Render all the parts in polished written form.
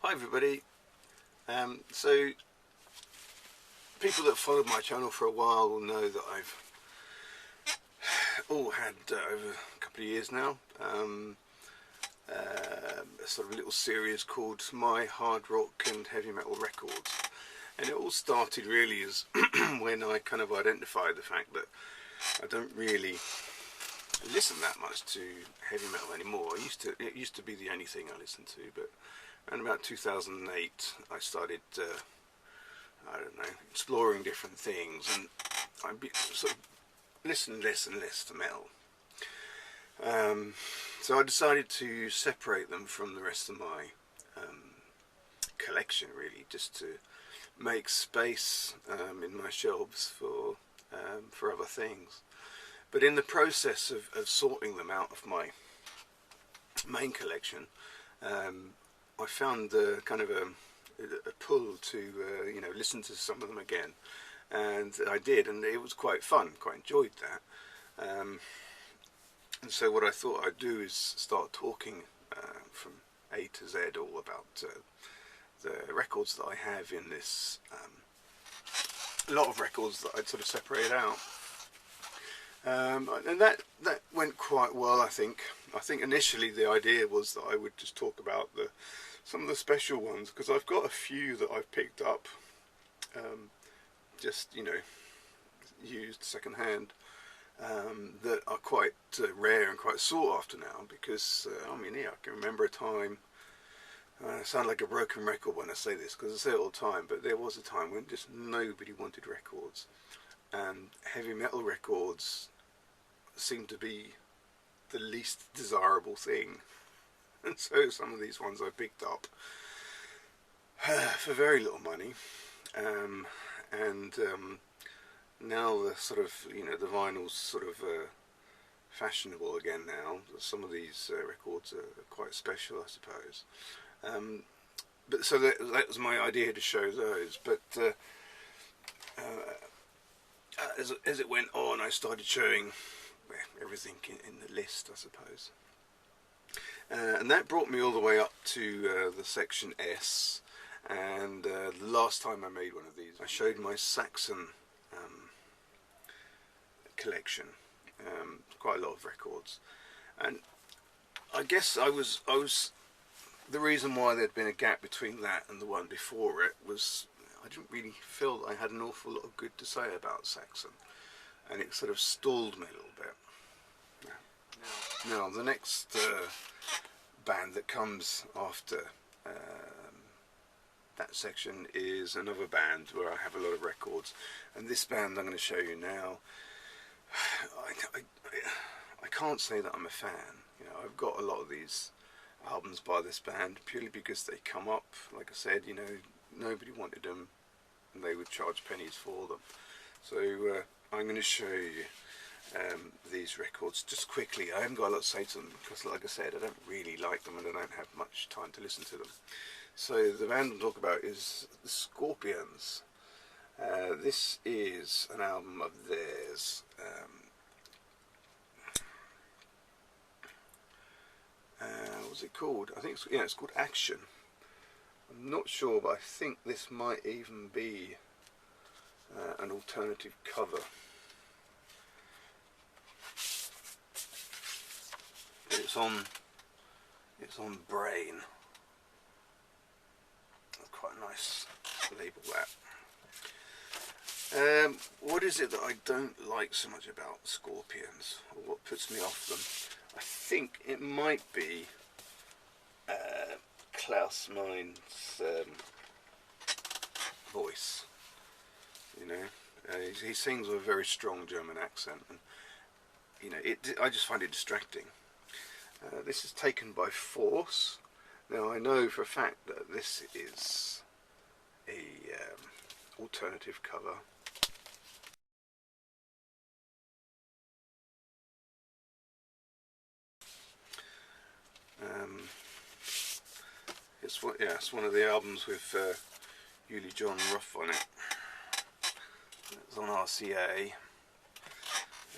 Hi everybody. So people that followed my channel for a while will know that I've had over a couple of years now a sort of little series called My Hard Rock and Heavy Metal Records, and it all started really as when I kind of identified the fact that I don't really listen that much to heavy metal anymore. It used to be the only thing I listened to, but around about 2008 I started I don't know, exploring different things, and I sort of listened less and less to metal. So I decided to separate them from the rest of my collection, really, just to make space in my shelves for other things. But in the process of sorting them out of my main collection, I found kind of a pull to you know, listen to some of them again, and I did, and it was quite fun. Quite enjoyed that. And so what I thought I'd do is start talking from A to Z all about the records that I have in this. A lot of records that I'd sort of separate out. And that went quite well, I think. I think initially the idea was that I would just talk about some of the special ones, because I've got a few that I've picked up, just, you know, used second-hand, that are quite rare and quite sought after now, because, I mean, yeah, I can remember a time, I sound like a broken record when I say this, because I say it all the time, but there was a time when just nobody wanted records, and heavy metal records seemed to be the least desirable thing. And so some of these ones I picked up for very little money, and now the sort of, you know, the vinyl's sort of fashionable again now. Some of these records are quite special, I suppose. But so that was my idea, to show those. But as it went on, I started showing everything in the list, I suppose. And that brought me all the way up to the section S, and the last time I made one of these I showed my Saxon collection, quite a lot of records, and I guess I was the reason why there'd been a gap between that and the one before it was I didn't really feel that I had an awful lot of good to say about Saxon, and it sort of stalled me a little bit. Now the next band that comes after that section is another band where I have a lot of records, and this band I'm going to show you now, I can't say that I'm a fan. You know, I've got a lot of these albums by this band purely because they come up, like I said, you know, nobody wanted them and they would charge pennies for them. So I'm going to show you these records just quickly. I haven't got a lot to say to them because, like I said, I don't really like them and I don't have much time to listen to them. So the band I'll talk about is the Scorpions. This is an album of theirs. What's it called? I think it's called Action. I'm not sure, but I think this might even be an alternative cover. But it's on Brain. That's quite a nice label, that. What is it that I don't like so much about Scorpions, or what puts me off them? I think it might be Klaus Mein's voice. You know, he sings with a very strong German accent, and you know, I just find it distracting. This is Taken by Force. Now I know for a fact that this is a alternative cover. It's one of the albums with Uli John Ruff on it. It's on RCA,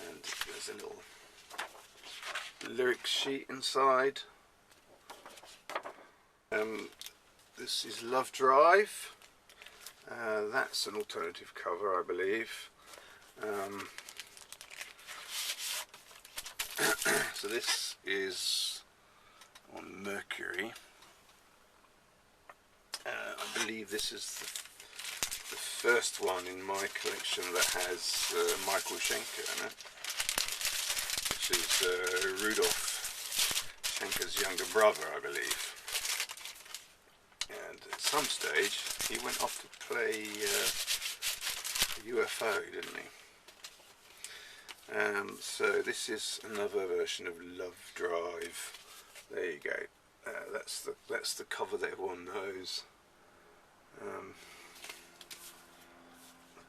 and there's a little lyric sheet inside. this is Love Drive. That's an alternative cover, I believe. So this is on Mercury. I believe this is the first one in my collection that has Michael Schenker in it, which is Rudolf Schenker's younger brother, I believe. And at some stage he went off to play UFO, didn't he? So this is another version of Love Drive. There you go. That's the cover that everyone knows. The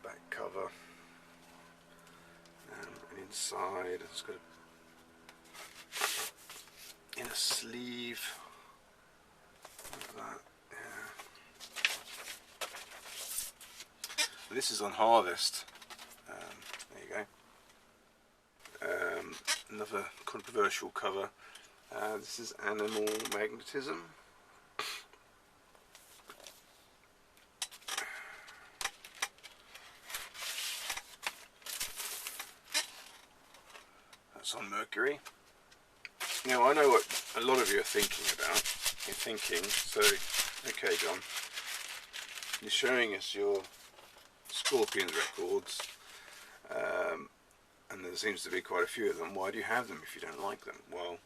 back cover, and inside it's got a inner sleeve like that. Yeah. This is on Harvest. There you go. Another controversial cover. This is Animal Magnetism. That's on Mercury. Now I know what a lot of you are thinking about. You're thinking, so, okay John, you're showing us your Scorpions records, and there seems to be quite a few of them. Why do you have them if you don't like them? Well,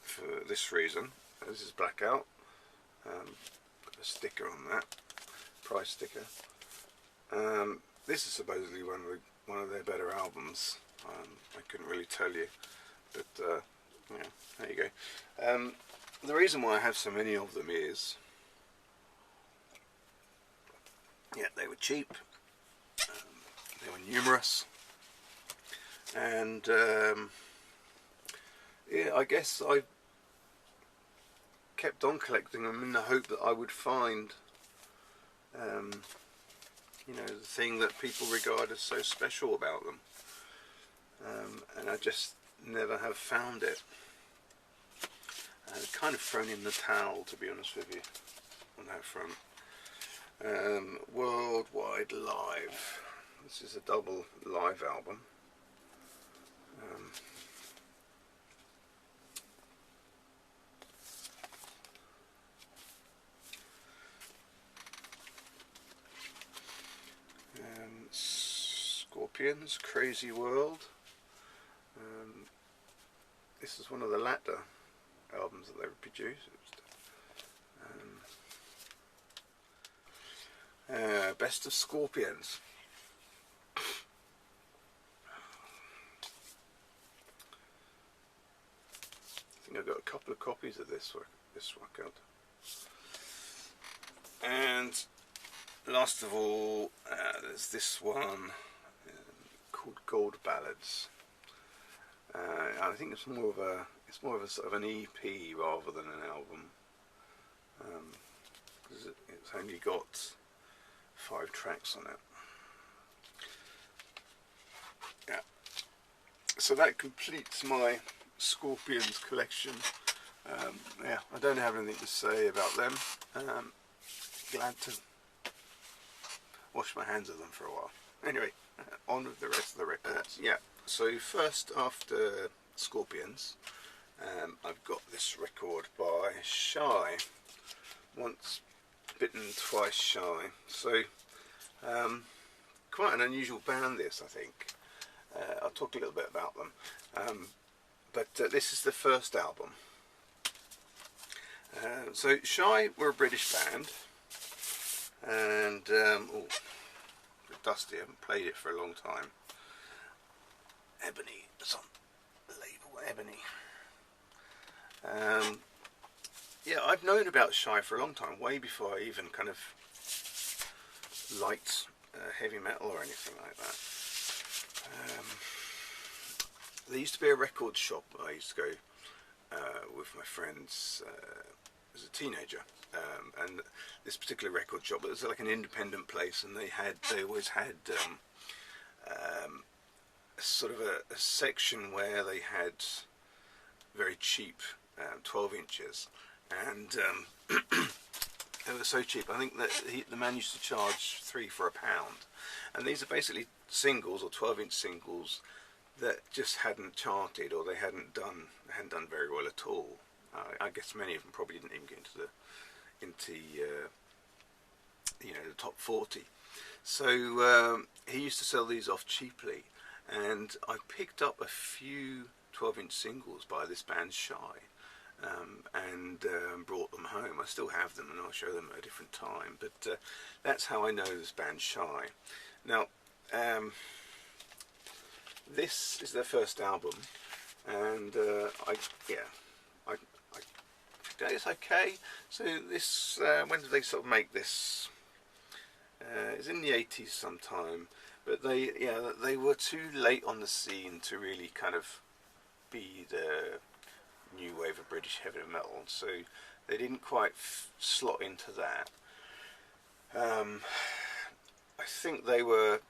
for this reason. This is Blackout. Got a sticker on that, price sticker. This is supposedly one of their better albums. I couldn't really tell you, but yeah, there you go. The reason why I have so many of them is, yeah, they were cheap, they were numerous, and yeah, I guess I kept on collecting them in the hope that I would find, you know, the thing that people regard as so special about them, and I just never have found it. I've kind of thrown in the towel, to be honest with you, on that front. Worldwide Live. This is a double live album. Scorpions, Crazy World. This is one of the latter albums that they produced. Best of Scorpions. I think I've got a couple of copies of this record. And last of all, there's this one called Gold Ballads. I think it's more of a sort of an EP rather than an album, because it's only got 5 tracks on it. Yeah. So that completes my Scorpions collection. Yeah, I don't have anything to say about them. Glad to wash my hands of them for a while. Anyway, on with the rest of the records. Yeah, so first after Scorpions, I've got this record by Shy, Once Bitten, Twice Shy. So, quite an unusual band this, I think. I'll talk a little bit about them. But this is the first album. So Shy were a British band, and oh, a bit dusty, I haven't played it for a long time. Ebony, it's on the label, Ebony. Yeah, I've known about Shy for a long time, way before I even kind of liked heavy metal or anything like that. There used to be a record shop I used to go with my friends as a teenager, and this particular record shop, it was like an independent place, and they always had sort of a section where they had very cheap 12 inches, and they were so cheap. I think that the man used to charge 3 for £1, and these are basically singles or 12-inch singles that just hadn't charted, or they hadn't done very well at all. I guess many of them probably didn't even get into the top 40. So he used to sell these off cheaply, and I picked up a few 12-inch singles by this band Shy, and brought them home. I still have them, and I'll show them at a different time, but that's how I know this band Shy. Now, this is their first album, and it's okay. So this, when did they sort of make this? It's in the 80s sometime, but they were too late on the scene to really kind of be the new wave of British heavy metal, so they didn't quite slot into that. I think they were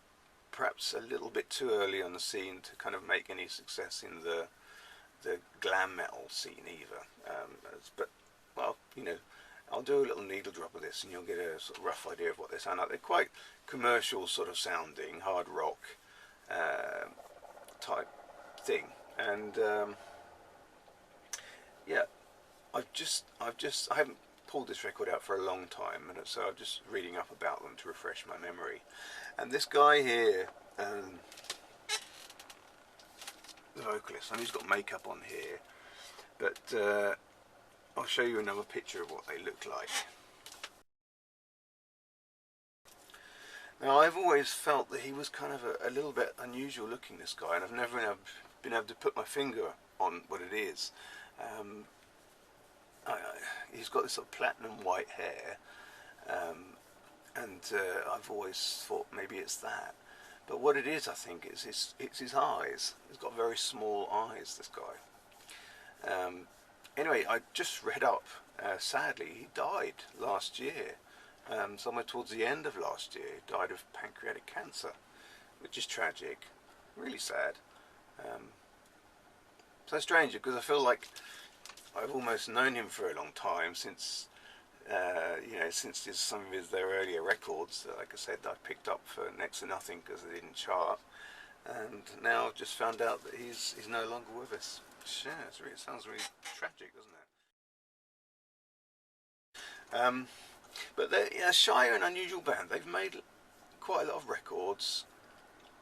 perhaps a little bit too early on the scene to kind of make any success in the glam metal scene either. But well, I'll do a little needle drop of this, and you'll get a sort of rough idea of what they sound like. They're quite commercial sort of sounding, hard rock type thing, and yeah, I haven't pulled this record out for a long time, and so I'm just reading up about them to refresh my memory. And this guy here, the vocalist, and he's got makeup on here, but I'll show you another picture of what they look like. Now, I've always felt that he was kind of a little bit unusual looking, this guy, and I've never been able to put my finger on what it is. He's got this sort of platinum white hair, and I've always thought maybe it's that. But what it is, I think, is it's his eyes. He's got very small eyes, this guy. Anyway, I just read up, sadly, he died last year. Somewhere towards the end of last year, he died of pancreatic cancer, which is tragic, really sad. So strange, because I feel like I've almost known him for a long time, since since some of their earlier records that, like I said, I picked up for next to nothing because they didn't chart, and now I've just found out that he's no longer with us. Yeah, it sounds really tragic, doesn't it? But they're Shy are an unusual band. They've made quite a lot of records.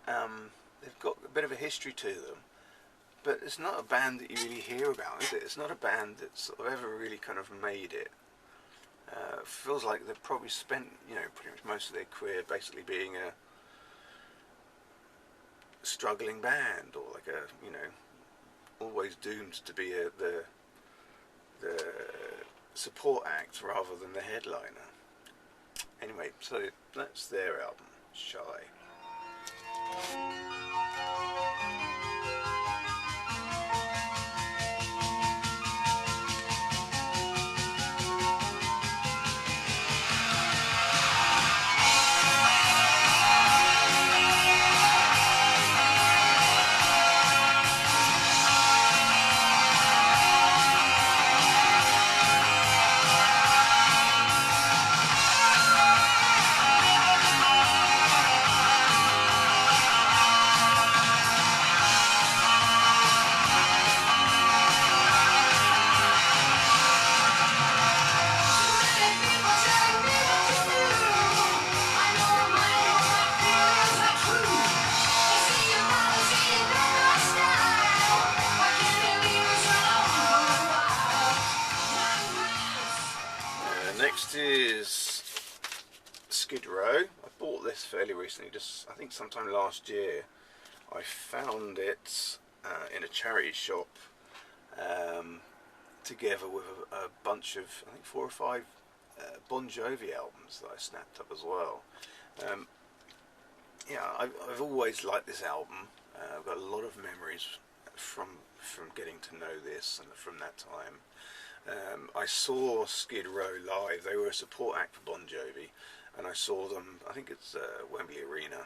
They've got a bit of a history to them, but it's not a band that you really hear about, is it? It's not a band that's sort of ever really kind of made it. Feels like they've probably spent, pretty much most of their career basically being a struggling band, or like always doomed to be the support act rather than the headliner. Anyway, so that's their album, Shy. Next is Skid Row. I bought this fairly recently, I think sometime last year. I found it in a charity shop, together with a bunch of, I think 4 or 5 Bon Jovi albums that I snapped up as well. I've always liked this album. I've got a lot of memories from getting to know this and from that time. I saw Skid Row live. They were a support act for Bon Jovi, and I saw them, I think it's Wembley Arena,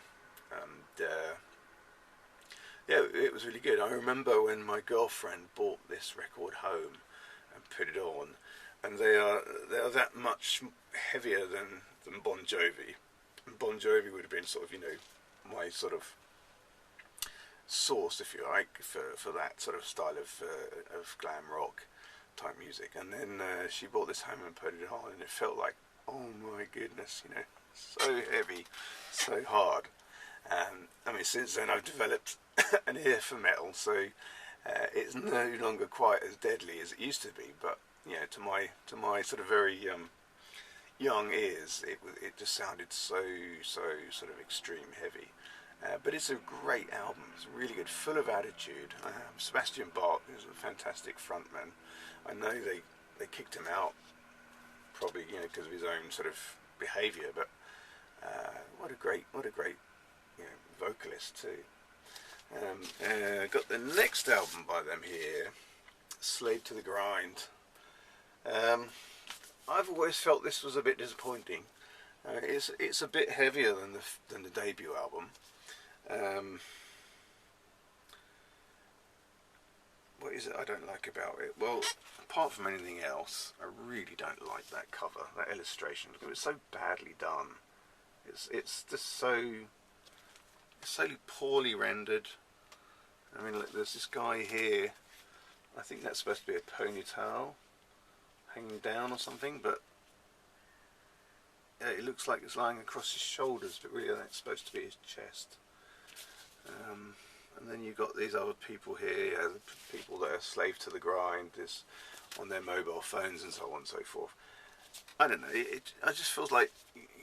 and it was really good. I remember when my girlfriend bought this record home and put it on, and they are that much heavier than Bon Jovi. And Bon Jovi would have been sort of, you know, my sort of source, if you like, for that sort of style of glam rock type music. And then she brought this home and put it on, and it felt like, oh my goodness, you know, so heavy, so hard. I mean, since then I've developed an ear for metal, so it's no longer quite as deadly as it used to be. But you know, to my sort of very young ears, it just sounded so sort of extreme heavy. But it's a great album. It's really good, full of attitude. Sebastian Bach is a fantastic frontman. I know they kicked him out, probably, you know, because of his own sort of behaviour. But what a great you know, vocalist too. Got the next album by them here, Slate to the Grind. I've always felt this was a bit disappointing. It's a bit heavier than the debut album. What is it I don't like about it? Well, apart from anything else, I really don't like that cover, that illustration. It was so badly done. It's just so poorly rendered. I mean, look, there's this guy here. I think that's supposed to be a ponytail hanging down or something, but yeah, it looks like it's lying across his shoulders, but really that's supposed to be his chest. And then you've got these other people here, yeah, the people that are slave to the grind, is on their mobile phones and so on and so forth. I don't know, it just feels like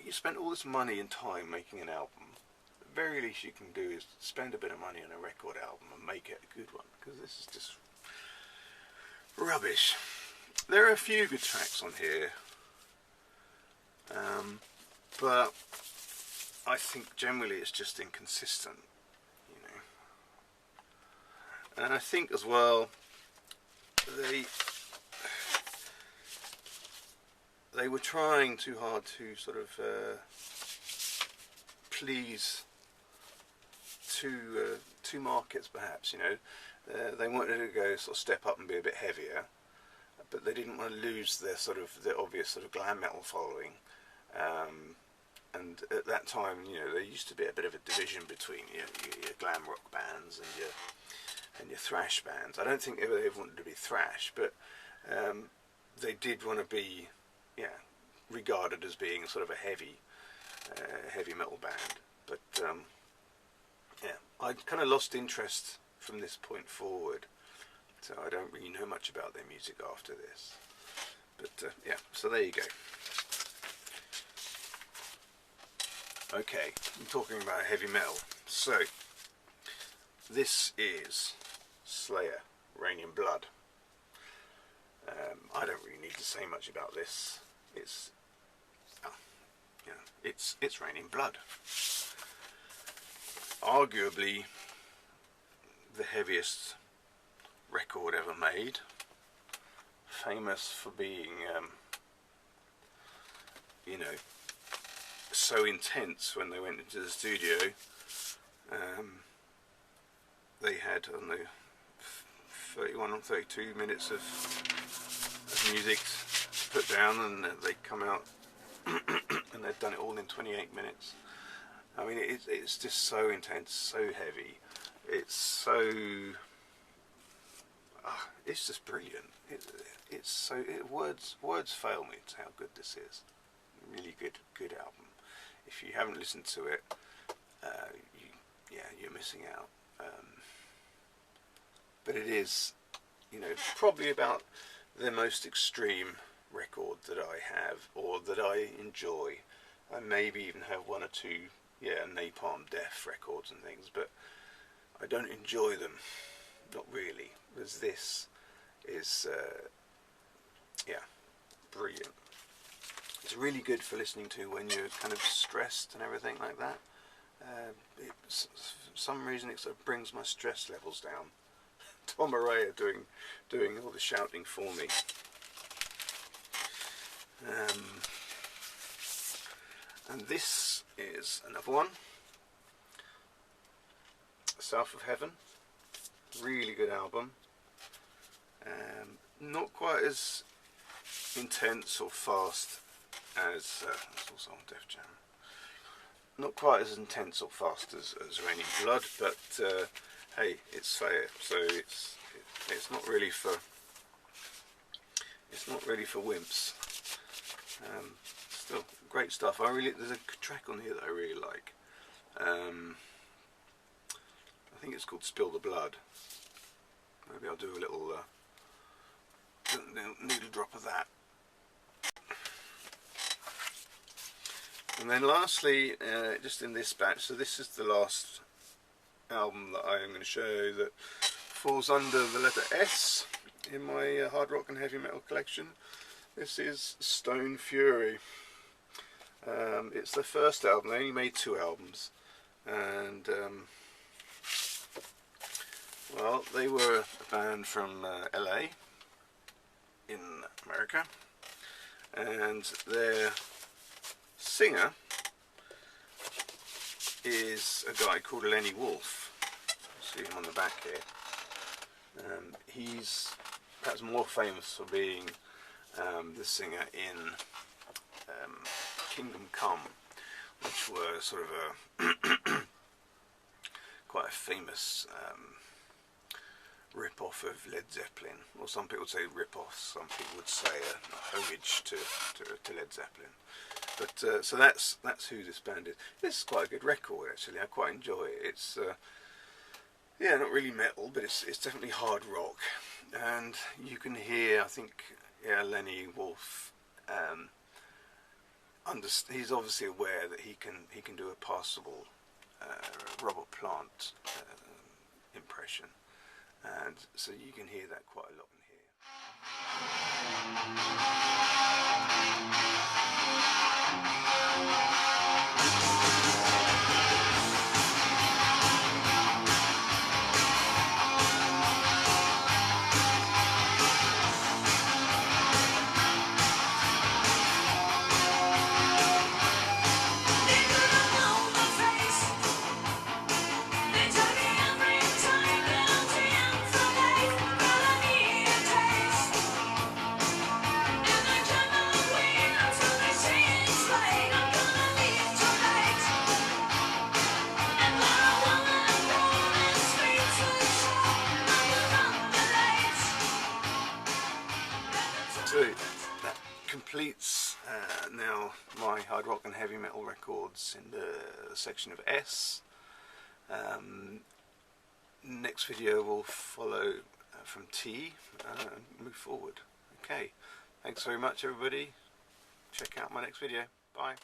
you spent all this money and time making an album. The very least you can do is spend a bit of money on a record album and make it a good one, because this is just rubbish. There are a few good tracks on here, but I think generally it's just inconsistent, you know. And I think as well they were trying too hard to sort of please two markets, perhaps, you know. They wanted to go sort of step up and be a bit heavier, but they didn't want to lose their obvious sort of glam metal following. And at that time, you know, there used to be a bit of a division between your glam rock bands and your thrash bands. I don't think they ever wanted to be thrash, but they did want to be, yeah, regarded as being sort of a heavy metal band. But yeah, I kind of lost interest from this point forward, so I don't really know much about their music after this. But yeah, so there you go. Okay, I'm talking about heavy metal. So this is Slayer, Rain in Blood. I don't really need to say much about this. It's Rain in Blood. Arguably the heaviest record ever made. Famous for being, you know, so intense when they went into the studio. They had, I don't know, 31 or 32 minutes of music to put down, and they'd come out and they'd done it all in 28 minutes. I mean, it's just so intense, so heavy. It's so... it's just brilliant. It's so... words fail me to how good this is. Really good album. If you haven't listened to it, you're missing out. But it is, you know, probably about the most extreme record that I have, or that I enjoy. I maybe even have one or two, Napalm Death records and things, but I don't enjoy them, not really. Whereas this is, brilliant. It's really good for listening to when you're kind of stressed and everything like that. For some reason it sort of brings my stress levels down. Tom Araya doing all the shouting for me. And this is another one, South of Heaven. Really good album. Not quite as intense or fast as that's also on Def Jam. Not quite as intense or fast as Raining Blood, but hey, it's Slayer, so it's not really for wimps. Still great stuff. There's a track on here that I really like. I think it's called Spill the Blood. Maybe I'll do a little needle drop of that. And then lastly, just in this batch, so this is the last album that I am going to show that falls under the letter S in my hard rock and heavy metal collection. This is Stone Fury. It's their first album. They only made 2 albums, and well, they were a band from LA in America, and their singer is a guy called Lenny Wolf. You see him on the back here. He's perhaps more famous for being the singer in Kingdom Come, which were sort of a quite a famous rip-off of Led Zeppelin, or some people would say rip-off, some people would say a homage to Led Zeppelin. But so that's who this band is. This is quite a good record, actually. I quite enjoy it. It's yeah, not really metal, but it's definitely hard rock, and you can hear, I think, yeah, Lenny Wolf. He's obviously aware that he can do a passable Robert Plant impression, and so you can hear that quite a lot in So that completes now my hard rock and heavy metal records in the section of S. Next video will follow from T and move forward. Okay, thanks very much everybody. Check out my next video. Bye.